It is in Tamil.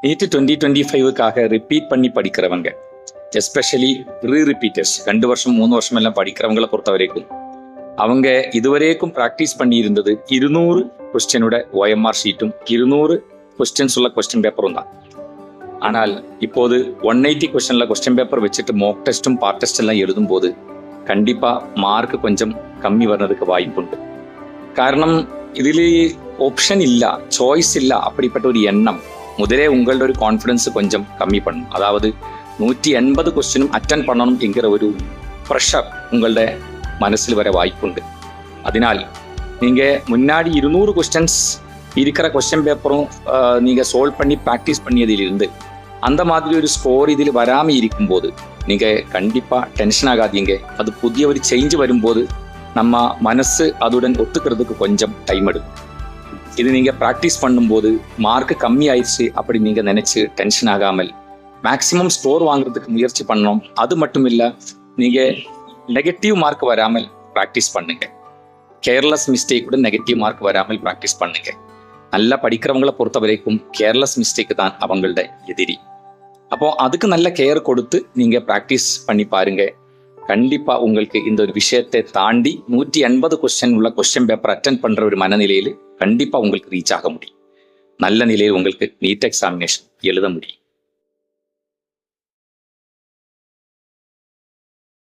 நீட் 2025க்காக ரிப்பீட் பண்ணி படிக்கிறவங்க, எஸ்பெஷலி ரிப்பீட்டர்ஸ் 2 வருஷம் 3 வருஷம் எல்லாம் படிக்கிறவங்களை பொறுத்த வரைக்கும் அவங்க இதுவரைக்கும் ப்ராக்டிஸ் பண்ணி இருந்தது 200 கொஸ்டினோட OMR ஷீட்டும் 200 கொஸ்டின்ஸ் உள்ள கொஸ்டின் பேப்பரும் தான். ஆனால் இப்போது 180 கொஸ்டின்ல கொஸ்டின் பேப்பர் வச்சுட்டு மோக் டெஸ்ட்டும் பார்ட் டெஸ்ட் எல்லாம் எழுதும் போது கண்டிப்பா மார்க் கொஞ்சம் கம்மி வர்றதுக்கு வாய்ப்புண்டு. காரணம் ഇതില് ഓപ്ഷൻ ഇല്ല, ചോയ്സ് ഇല്ല. அப்படிப்பட்ட ஒரு எண்ணம் முதலே உங்களோட ஒரு கான்ஃபிடன்ஸ் கொஞ்சம் கம்மி பண்ணும். அதாவது 180 கொஸ்டினும் அட்டென்ட் பண்ணணும் என்கிற ஒரு ப்ரெஷர் உங்களோட மனசில் வர வாய்ப்புண்டு. அதனால் நீங்கள் முன்னாடி 200 கொஸ்டின்ஸ் இருக்கிற கொஸ்டின் பேப்பரும் நீங்கள் சால்வ் பண்ணி ப்ராக்டிஸ் பண்ணியதிலிருந்து அந்த மாதிரி ஒரு ஸ்கோர் இதில் வராமல் இருக்கும்போது நீங்கள் கண்டிப்பாக டென்ஷன் ஆகாதீங்க. அது புதிய ஒரு சேஞ்ச் வரும்போது நம்ம மனசு அதுடன் ஒத்துக்கிறதுக்கு கொஞ்சம் டைம் எடுக்கும். இது நீங்கள் ப்ராக்டிஸ் பண்ணும்போது மார்க் கம்மி ஆயிடுச்சு அப்படி நீங்கள் நினச்சி டென்ஷன் ஆகாமல் மேக்ஸிமம் ஸ்கோர் வாங்குறதுக்கு முயற்சி பண்ணணும். அது மட்டும் இல்லை, நீங்கள் நெகட்டிவ் மார்க் வராமல் ப்ராக்டிஸ் பண்ணுங்க. கேர்லெஸ் மிஸ்டேக்குடன் நெகட்டிவ் மார்க் வராமல் ப்ராக்டிஸ் பண்ணுங்க. நல்லா படிக்கிறவங்களை பொறுத்த வரைக்கும் கேர்லெஸ் மிஸ்டேக் தான் அவங்களோட எதிரி. அப்போ அதுக்கு நல்ல கேர் கொடுத்து நீங்கள் ப்ராக்டிஸ் பண்ணி பாருங்க. கண்டிப்பா உங்களுக்கு இந்த ஒரு விஷயத்தை தாண்டி 180 கொஸ்டின் உள்ள கொஸ்டின் பேப்பர் அட்டென்ட் பண்ற ஒரு மனநிலையில் கண்டிப்பா உங்களுக்கு ரீச் ஆக முடியும். நல்ல நிலையில் உங்களுக்கு நீட் எக்ஸாமினேஷன் எழுத முடியும்.